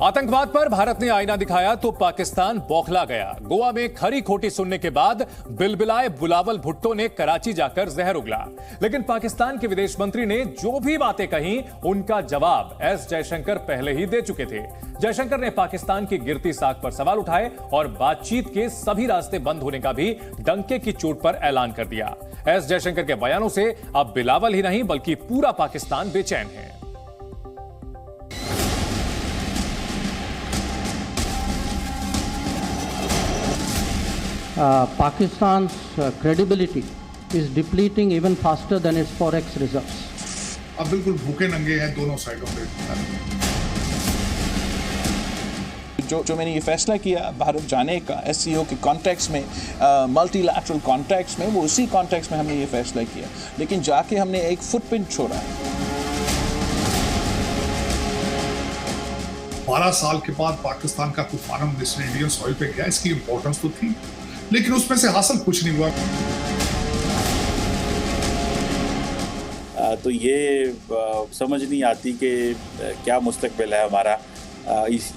आतंकवाद पर भारत ने आईना दिखाया तो पाकिस्तान बौखला गया। गोवा में खरी खोटी सुनने के बाद बिलबिलाए बिलावल भुट्टो ने कराची जाकर जहर उगला। लेकिन पाकिस्तान के विदेश मंत्री ने जो भी बातें कही उनका जवाब एस जयशंकर पहले ही दे चुके थे। जयशंकर ने पाकिस्तान की गिरती साख पर सवाल उठाए और बातचीत के सभी रास्ते बंद होने का भी डंके की चोट पर ऐलान कर दिया। एस जयशंकर के बयानों से अब बिलावल ही नहीं बल्कि पूरा पाकिस्तान बेचैन है। Pakistan's credibility is depleting even faster than its forex reserves. अब बिल्कुल भूखे नंगे हैं दोनों साइडों पे। जो मैंने ये फैसला किया भारत जाने का SCO के कॉन्टेक्स्ट में, मल्टीलैटरल कॉन्टेक्स्ट में, वो उसी कॉन्टेक्स्ट में हमने ये फैसला किया, लेकिन जाके हमने एक फुटप्रिंट छोड़ा है। 12 साल के बाद पाकिस्तान का कोई फार्म इंडियन सॉइल पे गया, इसकी इंपॉर्टेंस तो थी, लेकिन उसमें से हासिल कुछ नहीं हुआ। तो ये समझ नहीं आती कि क्या मुस्तकबिल है हमारा।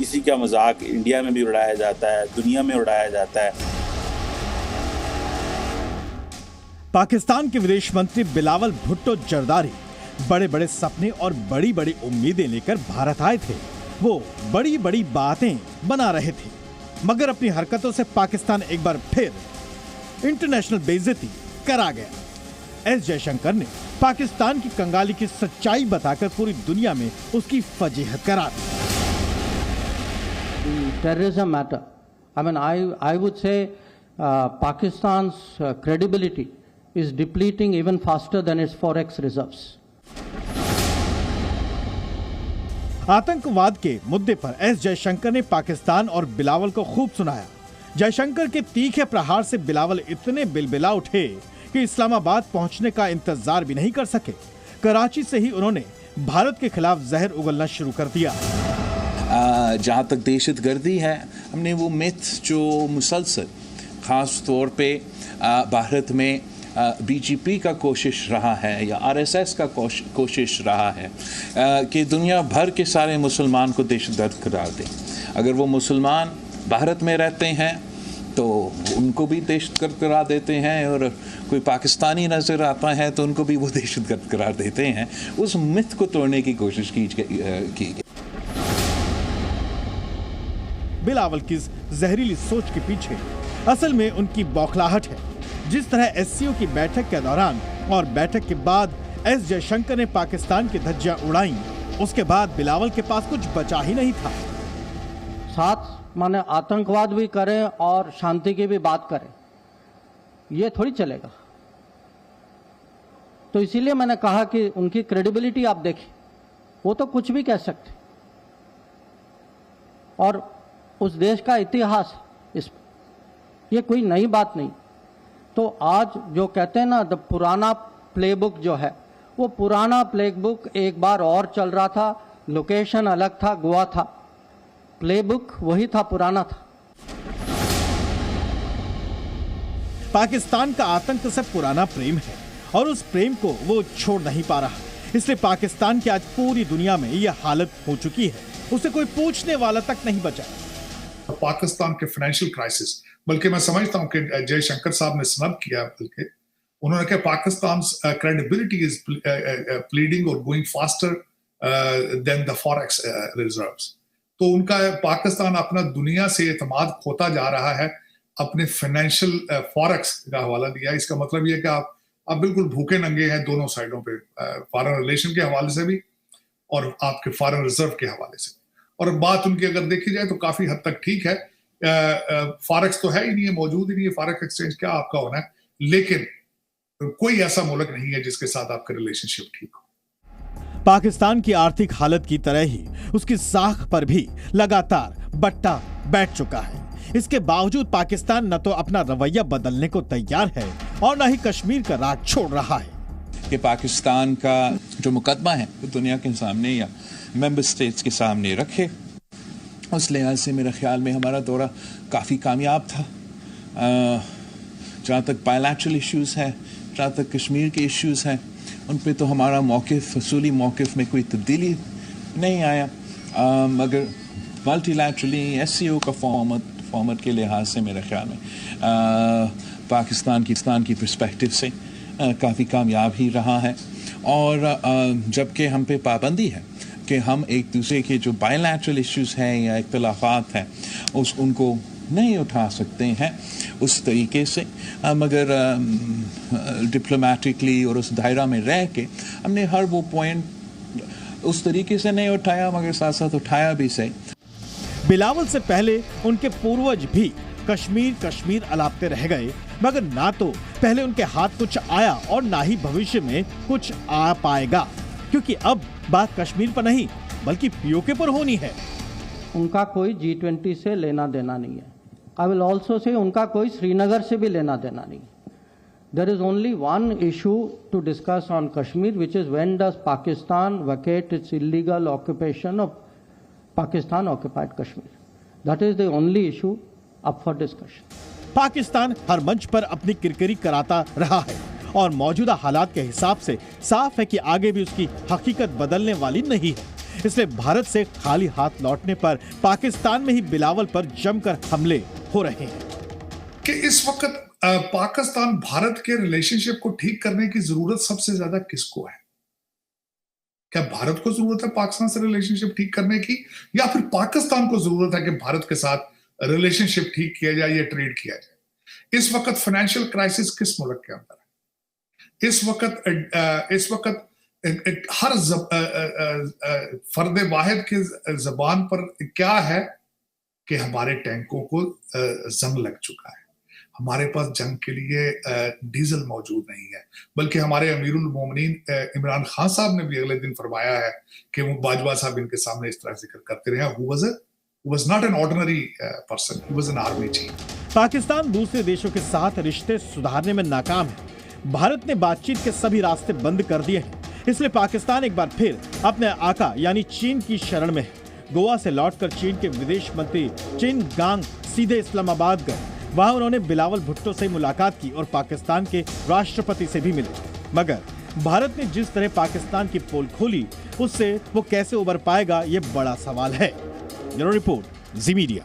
इसी का मजाक इंडिया में भी उड़ाया जाता है, दुनिया में उड़ाया जाता है। पाकिस्तान के विदेश मंत्री बिलावल भुट्टो जरदारी बड़े बड़े सपने और बड़ी बड़ी उम्मीदें लेकर भारत आए थे। वो बड़ी बड़ी बातें बना रहे थे, मगर अपनी हरकतों से पाकिस्तान एक बार फिर इंटरनेशनल बेइज्जती करा गया। एस जयशंकर ने पाकिस्तान की कंगाली की सच्चाई बताकर पूरी दुनिया में उसकी फजीहत करा दी। Terrorism matter. I mean, I would say Pakistan's credibility is depleting even faster than its forex reserves. आतंकवाद के मुद्दे पर एस जयशंकर ने पाकिस्तान और बिलावल को खूब सुनाया। जयशंकर के तीखे प्रहार से बिलावल इतने बिलबिला उठे कि इस्लामाबाद पहुंचने का इंतजार भी नहीं कर सके। कराची से ही उन्होंने भारत के खिलाफ जहर उगलना शुरू कर दिया। जहाँ तक दहशतगर्दी है, हमने वो मिथ जो मुसलसल खास तौर पे भारत में BJP का कोशिश रहा है या RSS का कोशिश रहा है कि दुनिया भर के सारे मुसलमान को दहशतगर्द करार दें। अगर वो मुसलमान भारत में रहते हैं तो उनको भी दहशतगर्द करार देते हैं, और कोई पाकिस्तानी नज़र आता है तो उनको भी वो दहशतगर्द करार देते हैं। उस मिथ को तोड़ने की कोशिश की गई। बिलावल की जहरीली सोच के पीछे असल में उनकी बौखलाहट है। जिस तरह SCO की बैठक के दौरान और बैठक के बाद एस जयशंकर ने पाकिस्तान की धज्जियां उड़ाई, उसके बाद बिलावल के पास कुछ बचा ही नहीं था। साथ माने आतंकवाद भी करें और शांति की भी बात करें, ये थोड़ी चलेगा। तो इसीलिए मैंने कहा कि उनकी क्रेडिबिलिटी आप देखें, वो तो कुछ भी कह सकते, और उस देश का इतिहास ये कोई नई बात नहीं। तो आज जो कहते हैं ना, पुराना प्लेबुक जो है, वो पुराना प्लेबुक एक बार और चल रहा था। लोकेशन अलग था, गोवा था, प्लेबुक वही था, पुराना था। पाकिस्तान का आतंक से पुराना प्रेम है और उस प्रेम को वो छोड़ नहीं पा रहा। इसलिए पाकिस्तान की आज पूरी दुनिया में यह हालत हो चुकी है, उसे कोई पूछने वाला तक नहीं बचा। पाकिस्तान के फाइनेंशियल क्राइसिस, बल्कि मैं समझता हूं कि जयशंकर साहब ने स्नब किया, बल्कि उन्होंने कहा पाकिस्तान क्रेडिबिलिटी इज प्लीडिंग और going faster than the forex reserves. तो उनका पाकिस्तान अपना दुनिया से एतमाद खोता जा रहा है, अपने फाइनेंशियल फॉरेक्स का हवाला दिया। इसका मतलब यह कि आप बिल्कुल भूखे नंगे हैं दोनों साइडों पे, फॉरेन रिलेशन के हवाले से भी और आपके फॉरेन रिजर्व के हवाले से। और बात उनकी अगर देखी जाए तो काफी हद तक ठीक है। फॉरेक्स तो है ही नहीं है, मौजूद ही नहीं है, फॉरेक्स एक्सचेंज क्या आपका होना है, लेकिन कोई ऐसा मुल्क नहीं है जिसके साथ आपका रिलेशनशिप ठीक हो। पाकिस्तान की आर्थिक हालत की तरह ही उसकी साख पर भी लगातार बट्टा बैठ चुका है। इसके बावजूद पाकिस्तान न तो अपना रवैया बदलने को तैयार है और न ही कश्मीर का राज छोड़ रहा है। कि पाकिस्तान का जो मुकदमा है वो दुनिया के सामने या मेंबर स्टेट्स के सामने रखे। उस लिहाज से मेरे ख्याल में हमारा दौरा काफ़ी कामयाब था। जहाँ तक बायलैटरल इश्यूज़ हैं, जहाँ तक कश्मीर के इश्यूज़ हैं, उन पे तो हमारा मौक़िफ़, असूली मौक़िफ़ में कोई तब्दीली नहीं आया। मगर मल्टीलैटरली SCO का फॉर्मेट के लिहाज से मेरे ख्याल में पाकिस्तान की पर्सपेक्टिव से काफ़ी कामयाब ही रहा है। और जबकि हम पे पाबंदी है कि हम एक दूसरे के जो बायलैटरल इश्यूज हैं या इख्तिलाफात हैं उनको नहीं उठा सकते हैं उस तरीके से, मगर डिप्लोमेटिकली और उस दायरा में रह के हमने हर वो पॉइंट उस तरीके से नहीं उठाया, मगर साथ साथ उठाया भी सही। बिलावल से पहले उनके पूर्वज भी कश्मीर अलापते रह गए, मगर ना तो पहले उनके हाथ कुछ आया और ना ही भविष्य में कुछ आ पाएगा, क्योंकि अब बात कश्मीर पर नहीं बल्कि POK पर होनी है। उनका कोई G20 से लेना देना नहीं है। आई विल ऑल्सो से उनका कोई श्रीनगर से भी लेना देना नहीं। There is only one issue to discuss on Kashmir, which is when does Pakistan vacate its illegal occupation of Pakistan occupied Kashmir. That is the only issue up for discussion. Pakistan हर मंच पर अपनी किरकिरी कराता रहा है और मौजूदा हालात के हिसाब से साफ है कि आगे भी उसकी हकीकत बदलने वाली नहीं है। इसलिए भारत से खाली हाथ लौटने पर पाकिस्तान में ही बिलावल पर जमकर हमले हो रहे हैं कि इस वक्त पाकिस्तान भारत के रिलेशनशिप को ठीक करने की जरूरत सबसे ज्यादा किसको है? क्या भारत को जरूरत है पाकिस्तान से रिलेशनशिप ठीक करने की, या फिर पाकिस्तान को जरूरत है कि भारत के साथ रिलेशनशिप ठीक किया जाए या ट्रेड किया जाए? इस वक्त फाइनेंशियल क्राइसिस किस मुल्क के अंदर है? इस वक्त हर फर्द वाहिद की जबान पर क्या है कि हमारे टैंकों को जंग लग चुका है, हमारे पास जंग के लिए डीजल मौजूद नहीं है। बल्कि हमारे अमीरुल मोमिनीन इमरान खान साहब ने भी अगले दिन फरमाया है कि वो बाजवा साहब इनके सामने इस तरह जिक्र करते रहे, who was not an ordinary person, he was an army chief। Pakistan दूसरे देशों के साथ रिश्ते सुधारने में नाकाम है। भारत ने बातचीत के सभी रास्ते बंद कर दिए हैं, इसलिए पाकिस्तान एक बार फिर अपने आका यानी चीन की शरण में है। गोवा से लौटकर चीन के विदेश मंत्री चिन गांग सीधे इस्लामाबाद गए। वहां उन्होंने बिलावल भुट्टो से मुलाकात की और पाकिस्तान के राष्ट्रपति से भी मिले। मगर भारत ने जिस तरह पाकिस्तान की पोल खोली, उससे वो कैसे उबर पाएगा, ये बड़ा सवाल है। ब्यूरो रिपोर्ट, जी मीडिया।